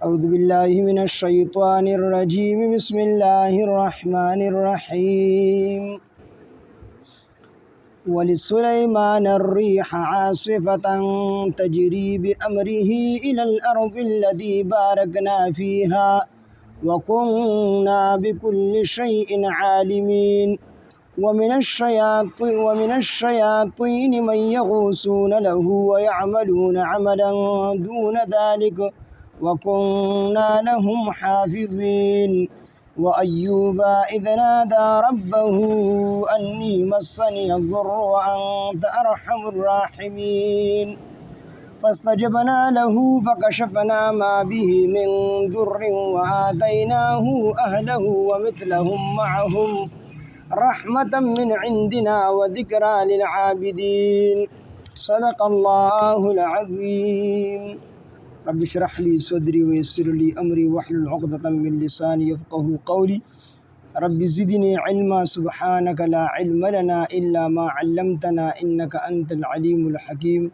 أعوذ بالله من الشيطان الرجيم بسم الله الرحمن الرحيم ولسليمان الريح عاصفة تجري بأمره إلى الأرض التي باركنا فيها وكنا بكل شيء عالمين ومن الشياطين من يغوصون له ويعملون عملا دون ذلك وكنا لهم حافظين وأيوب إذ نادى ربه أني مسني الضر وأنت أرحم الراحمين فاستجبنا له فكشفنا ما به من ضر وآتيناه أهله ومثلهم معهم رحمة من عندنا وذكرى للعابدين صدق الله العظيم رب اشرح لي صدري ويسر لي أمري واحلل عقدة من لساني يفقه قولي رب زدني علما سبحانك لا علم لنا إلا ما علمتنا إنك أنت العليم الحكيم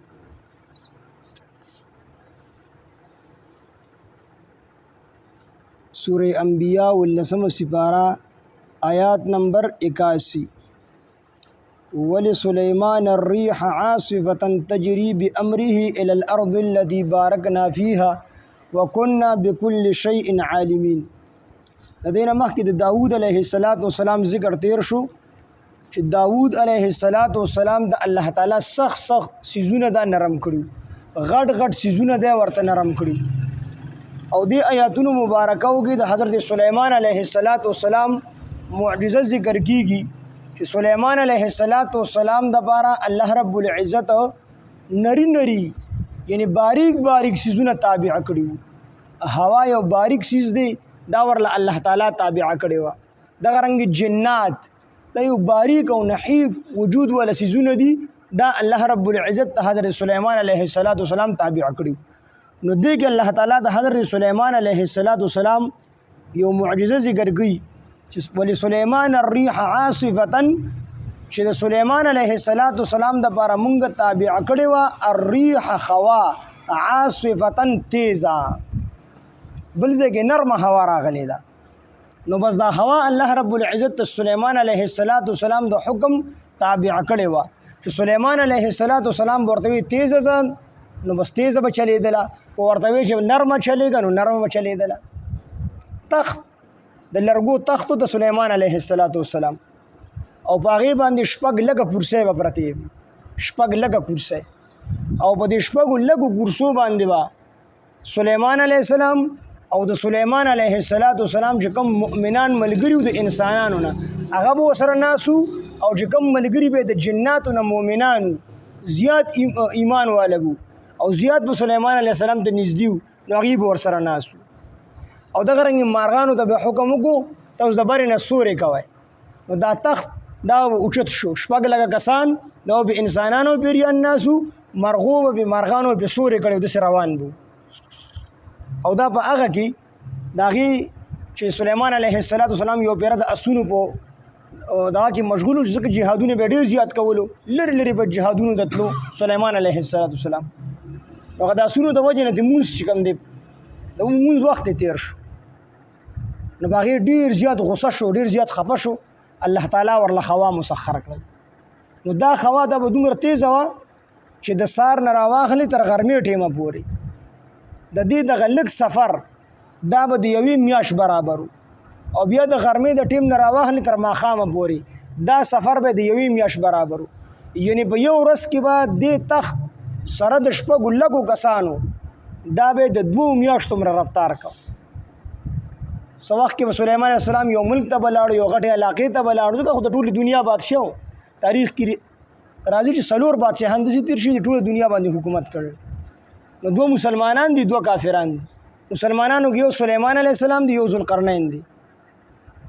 سورة انبیاء واللسم سپارہ آیات نمبر 81 ولسليمان الريح عاصفة تجري بأمره إلى الأرض التي باركنا فيها وكنا بكل شيء عالمين لدينا مخکې د داود علیه السلام ذکر تیر شو چې داود علیه السلام د الله تعالی سخت سیزونه دا نرم کړو غټ سیزونه دا ورته نرم کړو او دې آیاتونو مبارکاو کې د حضرت سلیمان علیه السلام معجزه ذکر کیږي چې سلیمان علیه السلام د بارا الله رب العزت نری یعنی باریک سیزونه تابع کړیو هوا یو باریک سیز دی دا ورله الله تعالی تابع کړیو دغه رنګ جنات دا یو باریک او نحیف وجود ول سیزونه دي دا الله رب العزت حضرت سلیمان علیه السلام تابع کړیو نو دې کې الله تعالی د حضرت سلیمان علیه السلام یو معجزه ذکر کړي چې ولي سليمان الريح عاصفة چې د سليمان عليه السلام د لپاره مونږ تابع کړی و الريح خوا عاصفة تیزه بل ځای نرمه هوا راغلی ده نو بس دا هوا الله رب العزت سليمان عليه السلام د حکم تابع کړی و چې سليمان عليه السلام ورته تیزه ځان نو بس تیزه به چلیدله او ورته چې نرمه چلیږي نو نرمه به چلیدله تخت د لرګو تختو د سليمان عليه السلام او باغې باندې شپږ لږه کرسۍ به پرتې شپږ لږه کرسۍ او په دې شپږو لږو کرسو باندې به سليمان عليه السلام او د سليمان عليه السلام چې کوم مؤمنان ملګري د انسانانو نه هغه به ورسره ناسو او چې کوم ملګري به د جناتو نه مؤمنانو زیات ایمان والګو او زیات به سليمان عليه السلام ته نږدې نو هغې به ورسره ناسو او دغه رنګ مارغانو ته به حکم وکړو تاسو د برې نه سورې کوئ نو دا تخت دا اوچت شو شپږ لږه کسان دا به انسانانو پیریان ناسو مرغو به مارغانو به سورې کړي داسې روان بو او دا په هغه کې د هغې چې سلیمان علیه السلام یو پیره د اسونو په دغه کې مشغول و ځکه جهادونه به ډېر زیات کولو لرې به جهادونو ته تلو سلیمان علیه السلام هغه د اسونو د وجې نه د مونځ چې کوم دی د مونځ وخت تیر شو نو باغې ډیر زیات غصه شو ډیر زیات خفه شو الله تعالی ورله خوا مسخر کړل نو دا خوا دا به دومره تیزه وه چې د سار نه راواخلي تر غرمې ټیمه پورې د دې دغه لږ سفر دا به د یوې میاشت برابر او بیا د غرمې د ټیم نه راواخلي تر ماښامه پورې دا سفر به د یوې میاشت برابر یعنی په یو ورځ کې به دې تخت سره د شپږو لږو کسانو دا به د 2 میاشتو مره رفتار کو سو وخت کې سليمان عليه السلام یو ملک ته بلاړو یو غټه علاقې ته بلاړو ځکه خو د ټولې دنیا بادشاه تاریخ کې راځي چې څلور بادشاهان داسې تیر شي د ټولې دنیا باندې حکومت کړی نو 2 مسلمانان دي 2 کافران دي مسلمانانو کې یو سليمان عليه السلام دی یو ذوالقرنین دی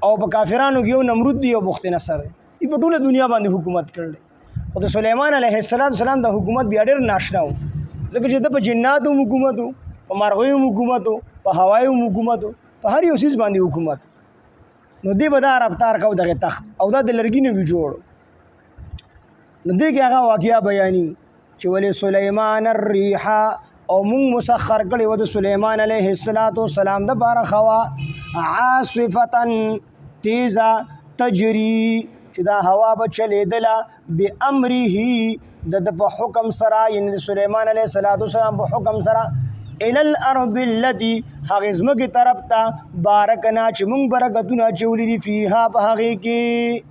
او په کافرانو کې یو نمرود دی یو بخت نصر دی په ټولې دنیا باندې حکومت کړی خو د سليمان عليه السلام د حکومت بیا ډېر ناشنا و ځکه چې د په جناتو حکومت په مرغیو حکومت په هوایو حکومت په هر یو سیز باندې حکومت نو دې به دا رفتار کو دغه تخت او دا د لرګي نه وي جوړ نو دې کې هغه واقعیا بیاني چې ولې سليمان الريح او مونږ مسخر کړی و د سلیمان علیه السلام د پاره هوا عاصفه تیزه تجری چې دا هوا به چلیدله بامره د په حکم سره یعنی د سلیمان علیه السلام په حکم سره الى الارض التي هغه زمکه طرف ته بارکنا چې مونږ برکتونه چولې دي فيها په هغه کې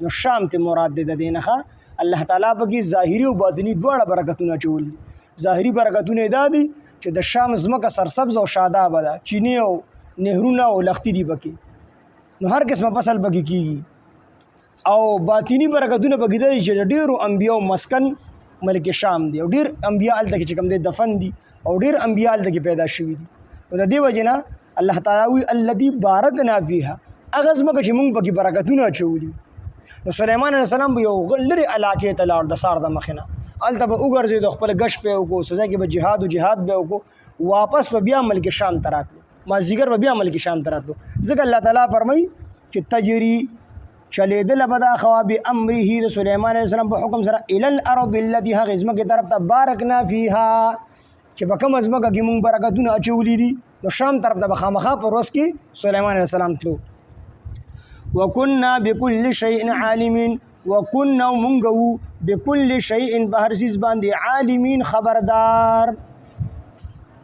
نو شام ته مراد ده دینه الله تعالی په کې ظاهري او باطنی دواړه برکتونه چولې ظاهري برکتونه دا دي چې د شام زمکه سرسبز او شاداب ده چینی او نهرونه او لختي دي پکې نو هر قسمه فصل پکې کیږي او باطنی برکتونه پکې دي چې ډیرو انبیو مسکن ملک شام دی او ډیر انبیاء الته چې کوم دي دفن دي او ډیر انبیاء الته پیدا شوي دي او د دې وجنه الله تعالی وی الذی بارکنا فیها اغه زمکه چې موږ پکې برکتونه چولي نو سليمان عليه السلام یو غلری علاقه ته لاړ د سار د مخنه الته به وګرځي د خپل غش په وکړو سزا کې به جهاد به وکړو واپس به بیا ملک شام تراتلو ما زیګر به بیا ملک شام تراتلو ځکه الله تعالی فرمای چې تجری چلیدل بدا خوا بامره د سليمان عليه السلام په حکم سره الى الارض التي هغه زمکه طرف ته بارکنا فيها چې په کوم زمکه کې مونږ برکتونه اچولې دي نو شام طرف ته بخامخه پر ورځ کې سليمان عليه السلام تلو وكنا بكل شيء عالمين وكنا منغو بكل شيء بهر چیز باندې عالمين خبردار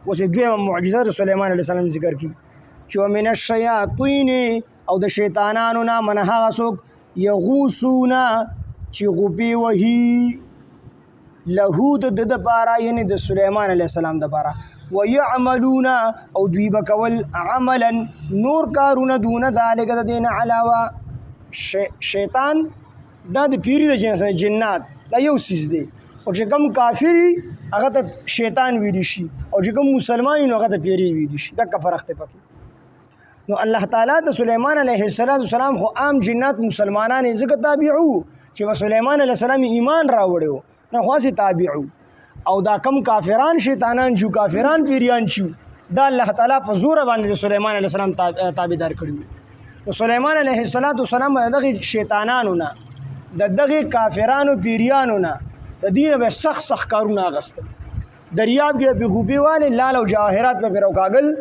وسه دوه معجزات سليمان عليه السلام ذکر کی چې من الشياطين او د شیطانانو نه من هغه څوک یغوسونا چې غوبي وهي له د پاره یعنی د سليمان عليه السلام د پاره ويعملون او دوی بکول عملا نور کارونه دون ذلك د دین علاوه شیطان دا د پیری د جنات دا یو سیز دی او چې کوم کافری هغه ته شیطان ویل شي او چې کوم مسلمان نو هغه ته پیری ویل شي دا فرق دی پکې نو الله تعالی د سليمان عليه السلام خو عام جنات مسلمانان ځکه تابعو چې سليمان عليه السلام ایمان راوړو نو خاصه تابعو او دا کم کافران شیطانان جو کافران پیریان چو دا الله تعالی په زور باندې د سليمان عليه السلام تابعدار کړو نو سليمان عليه السلام دغه شیطانانو نه دغه کافرانو پیریانو نه د دین به سخت کارونه غست دریاب کې به خوبي والے لال او جواهرات په روکاګل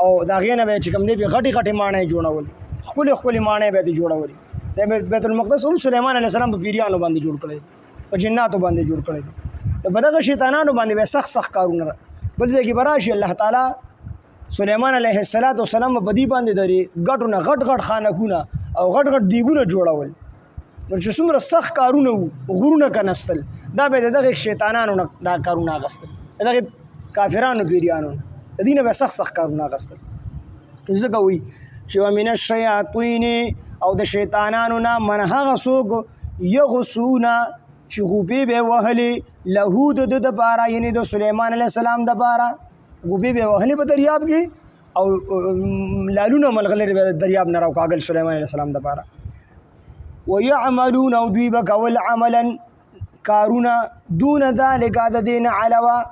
او دا غینه به چې کوم دی به غټي مانې جوړول خپل مانې به دي جوړول د بیت المقدس هم سليمان عليه السلام په پیریانو باندې جوړ کړی او جناتو باندې جوړ کړی په دغه شیطانانو باندې به سخت کارونه بل ځای کې براشي الله تعالی سليمان عليه السلام په دې باندې دري غټ خانکونه او غټ دیګونه جوړول نو چې څومره سخت کارونه غرونه کنستل دا به دغه شیطانانو دا کارونه غستل دغه کافرانو پیریانو د دینه به سخت کارونه غستل ځکه وي چې من الشیاطین او د شیطانانو نه من هغه څوک یغسونا چې غوبې به وهلې له د پاره یعنی د سليمان عليه السلام د پاره غوبې به وهلې په دریاب کې او لالونه ملغلره به دریاب نه راوکاګل سليمان عليه السلام د پاره ويعملون او دوی بکول عملا کارونا دون ذلك د دین علاوه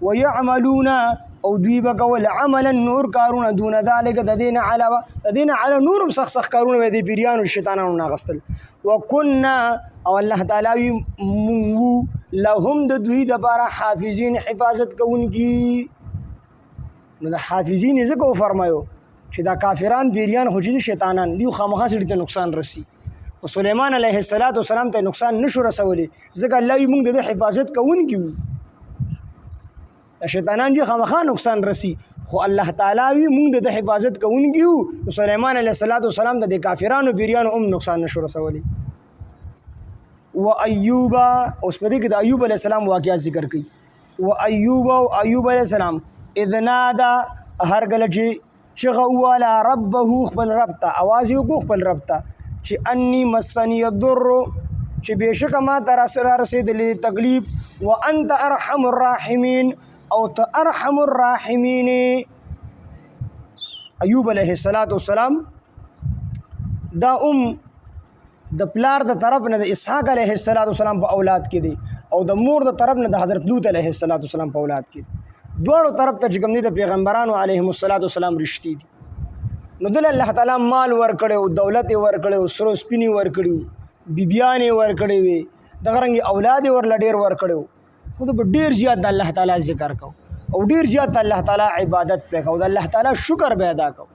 ويعملون او دوی بکول عملا نور کارونا دون ذلك د دین علاوه د دین علاوه نورم سخت کارونه به د پیریانو شیطانانو ناغستل وكنا او الله تعالی مو لهم د دوی د بارا حافظین حفاظت کوونکی نو د حافظین زکو فرمایو چې دا کافران پیریان خو چې شیطانان دی خامخا سړي ته نقصان رسی او سليمان عليه السلام ته نقصان نشو رسولي ځکه الله یې موږ د حفاظت کوونکی شیطانان دي خامخا نقصان رسی خو الله تعالی وی موږ د حفاظت کوونکی او سليمان عليه السلام د کافرانو پیریانو هم نقصان نشو رسولي و ایوب اوس په دې کې د ایوب علیه السلام واقعیا ذکر کړي و ایوب علیه السلام اذ نادا هر کله چې چغه والا ربه خپل رب ته आवाज یو خپل رب ته چې انی مسنی الضر چې بشک ما تر سره رسیدلې تکلیف وانت ارحم الراحمین او ته ارحم الراحمین ایوب علیه السلام دا د پلار د طرف نه د اسحاق علیه السلام په اولاد کې دي او د مور د طرف نه د حضرت لوط علیه السلام په اولاد کې دوړو طرف ته چې کوم دي د پیغمبرانو علیهم السلام رښتې دي نو دل الله تعالی مال ورکړو دولت ورکړو سرو سپینی ورکړو بیبیانې ورکړې وي دغه رنګ اولاد ورل ډیر ورکړو خو به ډېر زیات د الله تعالی ذکر کو او ډېر زیات د الله تعالی عبادت پې کو د الله تعالی شکر به ادا کو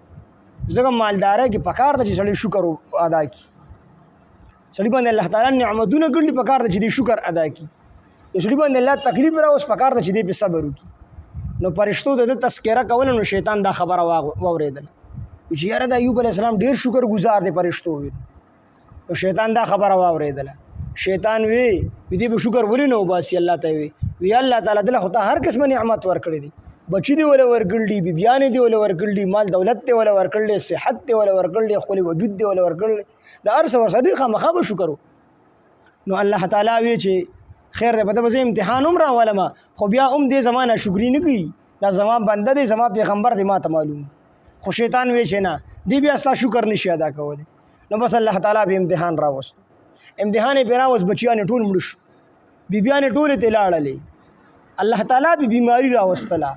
ځکه مالدارۍ کې پکار ده چې سړی شکر ادا کړي سړي باندې الله تعالی نعمتونه کړي پکار ده چې دې شکر ادا کړي یو سړي باندې الله تکلیف راوست پکار ده چې دې په صبر وکړي نو فرشتو د تذکره کول نو شیطان دا خبره واورېدل چې یاره د ایوب علیه السلام ډېر شکر گزار دی فرشتو وي نو شیطان دا خبره واورېدله شیطان وی دې به شکر ولې نه وباسي الله ته وی الله تعالی دله خو ته هر قسمه نعمت ورکړی دی بچی دی ولا ورکړل دي بیبیانې دی ولا ورکړل دي مال دولت دی ولا ورکړل دي صحت دی ولا ورکړل دي خپل وجود دی ولا ورکړل د ارس ور صدیق خامخا به شکر نو الله تعالی وی چې خیر دی په دې امتحان هم راولم خو بیا دې زمانہ شکرې نه کوي دا زما بنده دی زما پیغمبر دی ما ته معلوم خو شیطان وی چې نه دی بیا ستا شکر نشي ادا کولی نو بس الله تعالی به امتحان راوست امتحان یې پې راوست بچیان ټول مړه شو بیبیانې ټولې ته لاړلې الله تعالی به بیماری راوستله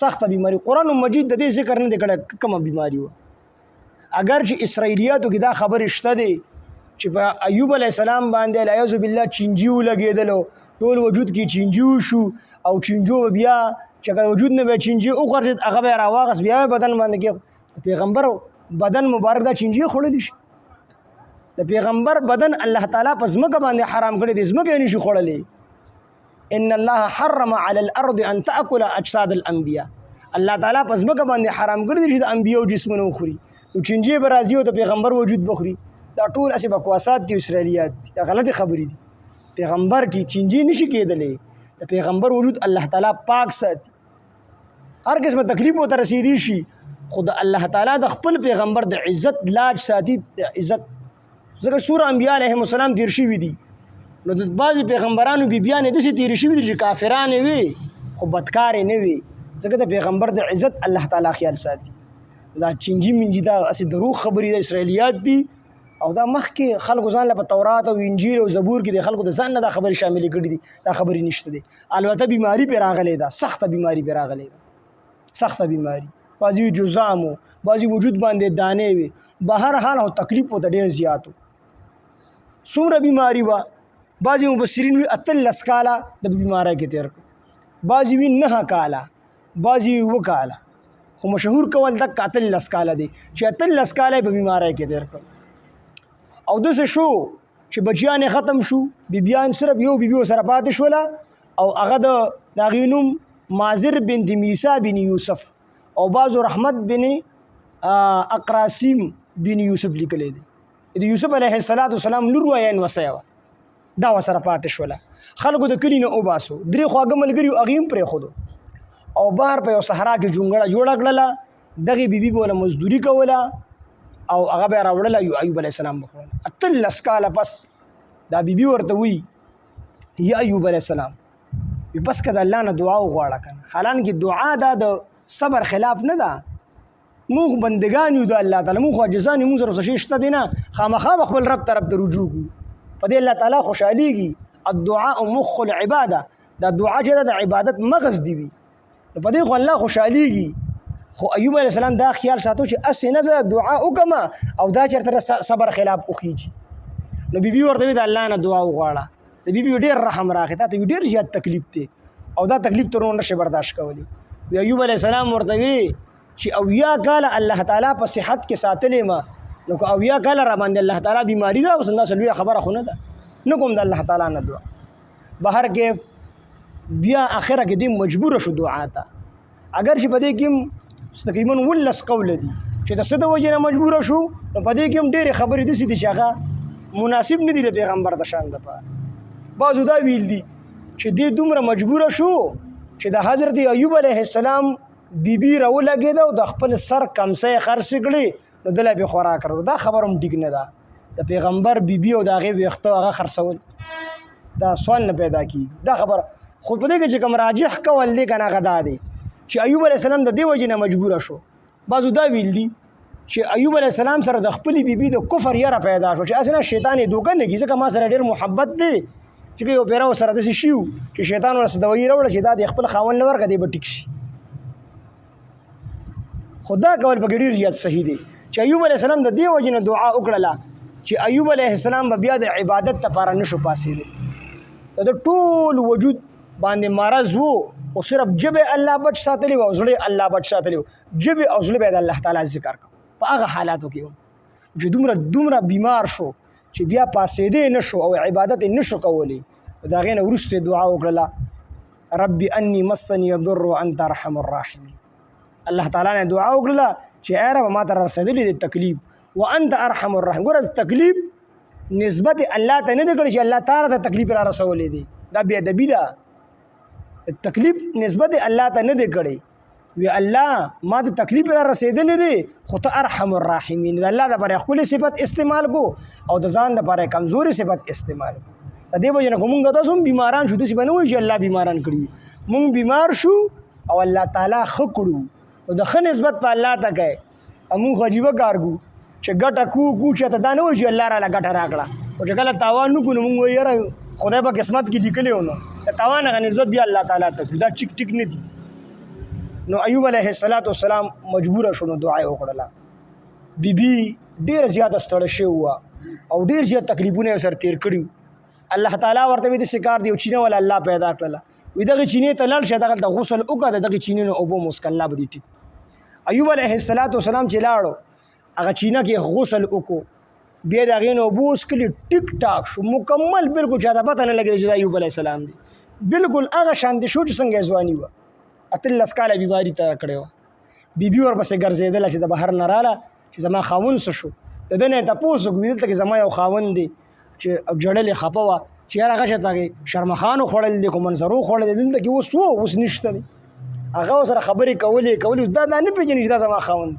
سخته بیماری قرآن مجید د دې ذکر نه دی کړی کومه بیماری وه اگر چې اسرائیلیاتو کې دا خبرې شته دی چې په ایوب علیه السلام باندې العیاذ بالله چینجي ولګېدلو ټول وجود کې چینجي وشو او چینجو بیا چې وجود نه به چینجي وغورځېد هغه به یې راواغست بیا یې بدن باندې کې پیغمبر بدن مبارک دا چینجي خوړلی شي د پیغمبر بدن الله تعالی په ځمکه باندې حرام کړی دی ځمکه یې نشي خوړلی ان الله حرم على الارض ان تاكل اجساد الانبياء الله تعالی په ځمکه باندې حرام کړی دی چې د انبیاو جسمونه وخوري نو چینجي به راځي او د پیغمبر وجود بخوري دا ټول هسې بکواسات دي اسرائیلیات دي دا غلطې خبرې دي پیغمبر کې چینجي نشي کېدلی د پیغمبر وجود الله تعالی پاک ساتي هر قسمه تکلیف ورته رسېدی شي خو د الله تعالی د خپل پیغمبر د عزت لاج ساتي د عزت ځکه سوره انبیاء علیهم السلام تیر شوي دي نو د بعضې پیغمبرانو بیبیانې داسې تېرې شوي دي چې کافرانې وي خو بدکارې نه وي ځکه د پیغمبر د عزت الله تعالی خیال ساتي دا چینجي منجي دا هسې دروغ خبرې د اسرائیلیات دي او دا مخکې خلکو ځان له په تورات او انجیل او زبور کې د خلکو د ځان نه دا خبرې شاملې کړي دي دا خبرې نشته دي البته بیماري پرې راغلی ده سخته بیماري پرې راغلی ده سخته بیماري بعضې جزام و بعضې وجود باندې دانې وي به هر حال او تکلیف ورته ډېر زیات و څومره بیماري وه بعضې مبصرین وي 18 کاله د بیمارۍ کې تېر کړ بعضې وي 9 کاله بعضې 7 کاله خو مشهور کول دک 18 کاله دی چې 18 کاله په بیمارۍ کې تېر کړ او داسې شو چې بچیان ختم شو بیبیان صرف یو بیبي سره پاتې شوله او هغه د هغې نوم مازر بنت میسا بن یوسف او بعضو رحمت بن اقراسیم بن یوسف لیکلی دی د یوسف علیه السلام لور وه یا نوسۍ وه دا ورسره پاتې شوله خلکو د کلي نه وباسو درې خواږه ملګري هغې هم پرېښودو او بهر په یو صحرا کې جونګړه جوړه کړله دغې بیبي به وله مزدوري کوله او هغه به یې راوړله ایوب علیه السلام به خوړله 18 کاله پس دا بیبي ورته وایي یا ایوب علیه السلام بس که د الله نه دعا وغواړه که نه حالانکې دعا دا د صبر خلاف نه ده موږ بندګان یو د الله تعالی موږ خو عاجزان یو موږ سره څه شی شته دی نه خامخا به خپل رب طرف ته رجوع کړو په دې الله تعالی خوشحالېږي الدعاء مخ العباده دا دعا چې ده د عبادت مغز دی وي نو په دې خو الله خوشحالېږي خو ایوب علیه السلام دا خیال ساتو چې هسې نه زه دعا وکړم او دا چېرته صبر خلاف وخیږي نو بیبي ورته وي د الله نه دعا وغواړه د بیبي ډېر رحم راغی تا ته ډېر زیات تکلیف دی او دا تکلیف ته نور نشي برداشت کولی وی ایوب علیه السلام ورته وی چې 80 کاله الله تعالی په صحت کې ساتلې ما نو که 80 کاله را باندې الله تعالی بیماری راوست دا څه لویه خبره خو نه ده نه کوم د الله تعالی نه دعا بهر کې بیا اخره کې دې مجبوره شو دعا ته اگر چې په دې کې تقریبا 19 قول دي چې د څه د وجې نه مجبوره شو نو په دې کې هم ډېرې خبرې داسې دي چې هغه مناسب نه دي د پیغمبر د شان دپاره بعضو دا ویل دي چې دې دومره مجبوره شو چې د حضرت ایوب علیه السلام بیبي راولګېده او د خپل سر کمسۍ خرڅې کړې نو دله به خوراک کړو دا خبره هم ټیک نه ده د پیغمبر بیبي او د هغې ویښته هغه خرڅول دا سوال نه پیدا کېږي دا خبره خو په دې کې چې کوم راجح قول دی که نه هغه دا دی چې ایوب علیه السلام د دې وجې نه مجبوره شو بعضو دا ویل دي چې ایوب علیه السلام سره د خپلې بیبي د کفر یره پیدا شو چې هسې نه شیطان یې دوکه نه کړي ځکه ما سره ډېر محبت دی چې یو پیره ورسره داسې شي چې شیطان ورسره دوایي راوړه چې دا د خپل خاوند نه ورکړه دی به ټیک شي خو دا کول پکې ډېر زیات صحیح دی چې ایوب علیه السلام د دې وجې نه دعا وکړله چې ایوب علیه السلام به بیا د عبادت لپاره نشو پاسېدی د ټول وجود باندې مرض وو او صرف جبه الله بچ ساتلی او زړه الله بچ ساتلی جبه او زړه به د الله تعالی ذکر کو په هغه حالاتو کې چې دومره بیمار شو چې بیا پاسېدې نشو او عبادت نشو کولی دا غینه ورسته دعا وکړه رب انی مسنی الضر وانت ارحم الراحمین الله تعالی نه دعا وکړه چې اے رب ما ته رسېدلې د تکلیف وانت ارحم الراحمین ګوره تکلیف نسبت الله ته نه دی کړی چې الله تعالی ته تکلیف را رسولې دی دا بیا ادبي ده تکلیف نسبت الله ته نه دی کړی وی الله ما ته تکلیف را رسېدلې دی خو ته ارحم الراحمین د الله لپاره خپل صفت استعمال کو او د ځان لپاره کمزوري صفت استعمال کو د دې وجه نه کومه تاسو بیماران شو دسی بنوي چې الله بیماران کړی مونږ بیمار شو او الله تعالی خ کړو او د خ نسبت په الله ته کوي امو خجیبه کارګو چې ګټه کو چې ته دا نه وي چې الله را ګټه راکړه او چې کله تاوان نو کو مونږ یاره خدای په قسمت کې لیکلی و نو د تاوان غ نسبت بیا الله تعالی ته دا ټیک نه دي نو ایوب علیه السلام مجبور شو نو دعا وکړه بیبي ډیر زیات ستړی شو او ډیر زیات تکلیفونه سره تیر کړیو الله تعالی ورته د شکار دی او چینه ول الله پیدا کړله وی دغه چینه ته لاړ شه دغه غسل وکړه دغه چینه نو اوبو مسکله بدی ټیک ایوب علیه السلام چې لاړو هغه چینه کې غسل وکړو بیا دغه نو بوس کلی ټیک ټاک شو مکمل بالکل چاته پته نه لګی چې ایوب علیه السلام دی بالکل هغه شانتی شو چې څنګه ځواني و اتل اسکاله بیواری تر کړو بیبي ور پسې ګرځیدل چې د بهر نه رااله چې زما خاون څه شو د دنه تاسو کویل ته زما یو خاون دی چې جړلې خپه وا چې هغه شته شرمخانو خوړل دي کوم منظرو خوړل دي دلته کې اوس نشته دي هغه سره خبرې کولې دا نه پیژنې چې دا زما خاون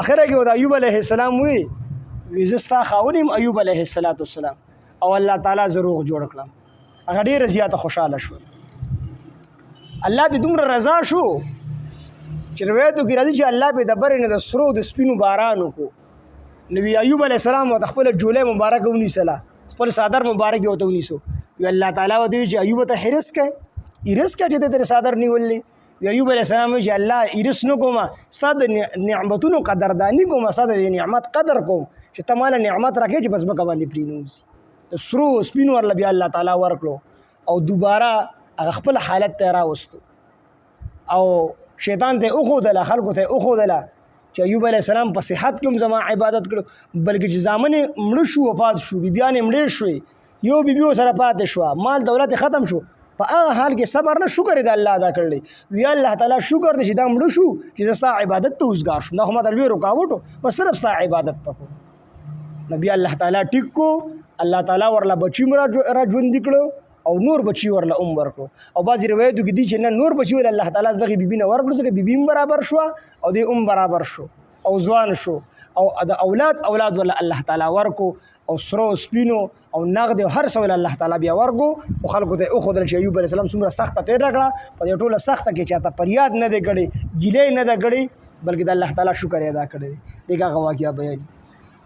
اخره کې د ایوب علیه السلام وی زستا خاونم ایوب علیه السلام او الله تعالی زروغ جوړ کړم هغه ډیر زیاته خوشاله شو الله دې دومره رضا شو چې روایتو کې راځي چې الله په دبر نه د سرو د سپینو باران وکړو نبی ایوب علیه السلام او خپل جوله مبارک ونیسله خپل صادر مبارک وته ونیسو وی الله تعالی ودی چې ایوب ته حرس چې ته صادر نیولې وی ایوب علیه السلام چې الله ایرس نو کومه ستاد نعمتونو قدردانی کومه ستاد نعمت قدر کوم چې تماله نعمت راکې چې بس بک باندې پرینوز د سرو سپینو ور بیا الله تعالی ورکړو او دوباره هغه خپل حالت ته راوستو او شیطان ته اوخدل خلکو ته اوخدل چې ایوب علیه السلام په صحت کې زما عبادت کړو بلکې چې زامن مړ شو وفات شو بیبیان مړ شوې یو بیبي سره پاتې شو مال دولت ختم شو په هغه حال کې صبر نه شکر دې الله ادا کړل وی الله تعالی شکر دې چې دا مړ شو چې زستا عبادت ته وزګار شو نه هم تلوي رکاوټو بس صرف ستا عبادت پکو نبی الله تعالی ټیک کو الله تعالی ورلا بچی مرا ژوند کړو او نور بچی ورله ورکړو او بعضې روایتو کې دي چې نه نور بچی ول الله تعالی دغه بیبي نه ورکړو ځکه بیبي برابر شو او دی برابر شو او ځوان شو او د اولاد ول الله تعالی ورکو او سرو سپینو او نغد هر څه ول الله تعالی بیا ورکو او خلکو ته خو د ایوب علیه السلام څومره سخته تیر راکړه په دې ټوله سخته کې چاته پریاد نه دی کړی ګیلې نه دی کړی بلکې د الله تعالی شکر ادا کړی دغه واقعیا بیان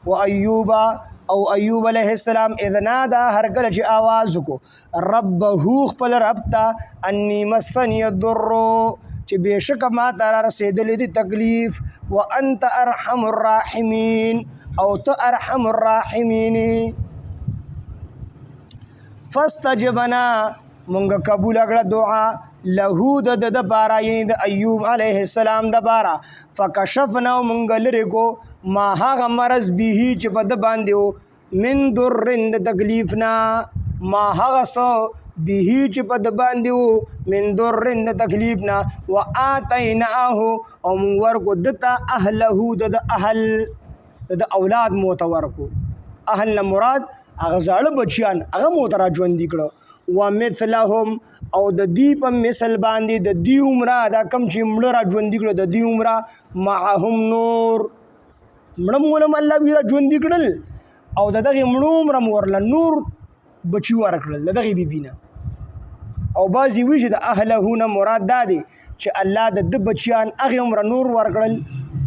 و ایوب او ایوب علیه السلام اذ نادا هر کله چې आवाज وکړو ربه خپل رب ته انی مسنی الضر چې بشک ما ته رسیدلې دي تکلیف وانت ارحم الراحمین او ته ارحم الراحمین فاستجبنا مونږ قبول کړه دعا له د بارا یعنی د ایوب علیه السلام د بارا فکشفنا مونږ لري کو ما هغه مرض به چې په د باندې من درن د تکلیفنا ما هغه څه به چې په د باندې من درن د تکلیفنا واتیناه او ورکو دته اهله د اهل د اولاد موتورکو اهل نه مراد هغه زاړه بچیان هغه موترا ژوند کړه ومثلهم او د دې په مثل باندې د دې عمره دا کم چې مړه را ژوند کړه د دې عمره معهم نور مړم الله ویرا ژوند کړل او دغه مړوم رم ورل نور بچی ورکړل دغه بیبینه او بازی وی چې د اهلهونه مراد دادي چې الله د بچیان هغه عمر نور ورکړل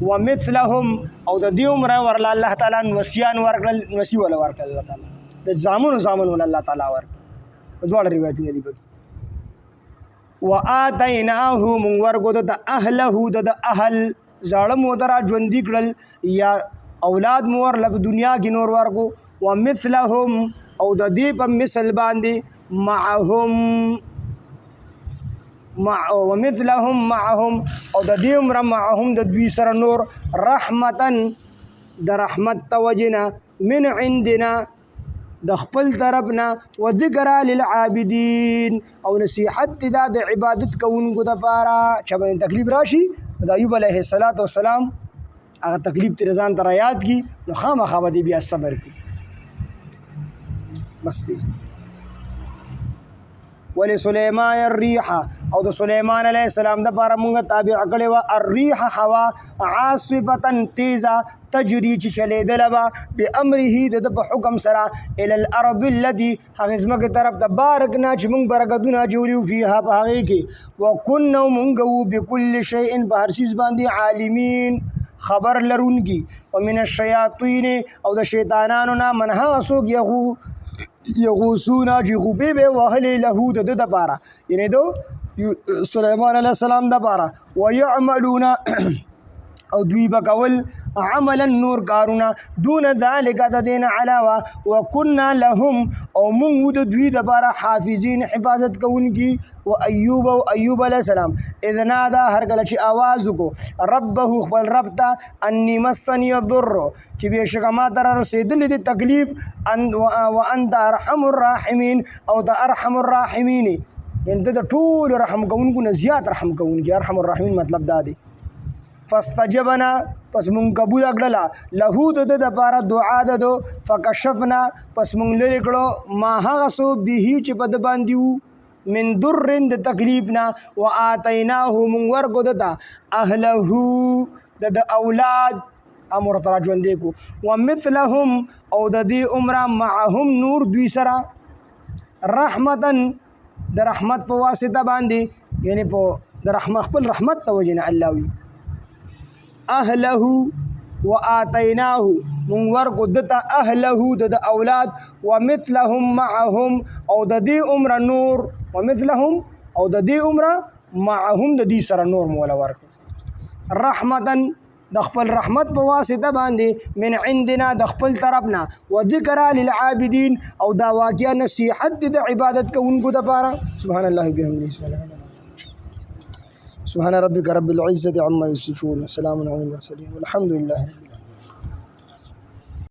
ومثلهم او د دې عمر ورل الله تعالی وصیان ورکړل وصی ول ورکړل الله تعالی د زامن ول الله تعالی ورکړل دوه روایتونه دي پکې واتیناه من ورغو د اهله د اهل زاړه مودرا ژوندۍ کړل یا اولاد مور لب دنیا کې نور ورکو ومثلهم او د دې په مثل باندې معهم ومثلهم معهم او د دې عمره معهم د دوی سره نور رحمتن د رحمت توجنا من عندنا د خپل طرفنا و ذکر للعابدین او نصیحت دا د عبادت کوونکو د پاره چې به تکلیف راشي د ایوب علیه السلام هغه تکلیف تر ځان تر یاد کی نو خامخا به بیا صبر کی بس دی ولسليمان الريح او د سليمان عليه السلام د پاره مونږه تابع کړي وا الريح هوا عاصفه تیزه تجري چې چلیدل با بامره د په حکم سره الى الارض التي حزمک طرف د بارکنا چې مونږ برکتونه جوړیو فيها په هغه کې وكنا مونږ بكل شيء په هر شي باندې عالمين خبر لرونکي ومن الشياطين او د شیطانانو نه منها سوق یغوسونا چې غوبې به وهلې له د پاره یعنی دو سليمان عليه السلام د پاره ويعملون او دوی بکول عملا نور کارونه دون ذلك د دین علاوه وكنا لهم او مونږ د دوی د پاره حافظین حفاظت کوونکی و ایوب علیہ السلام اذ نادا هر کله چې आवाज وکړو ربه خپل رب ته انی مسنی الضر چې بشک ما تر رسیدلې د تکلیف وانت ارحم الراحمین او د ارحم الراحمین انت د ټول رحم کوونکو نه زیات رحم کوونکی ارحم الراحمین مطلب دا دی فاستجبنا پس مونږ قبول کړل له د لپاره دعا ده فکشفنا پس مونږ لري کړو ما هغه سو به چې په د باندې من در د تکلیفنا واتیناه من ورکو دتا اهله د اولاد امر تراجون دیکو ومثلهم او د دې عمره معهم نور دوی سره رحمتن د رحمت په واسطه باندې یعنی په د رحمت خپل رحمت توجنه الله وی اهله واتیناه من ورکو دتا اهله د اولاد ومثلهم معهم او د دې عمره نور ومثلهم او د دې عمره معهم د دې سره نور مولا ورکو رحمتن د خپل رحمت په واسطه باندې من عندنا د خپل طرفنا وذکر للعابدین او دا واقعا نصیحت د عبادت کوونکو د پاره سبحان الله بحمده سبحان ربك رب العزة عما يصفون وسلام على المرسلين والحمد لله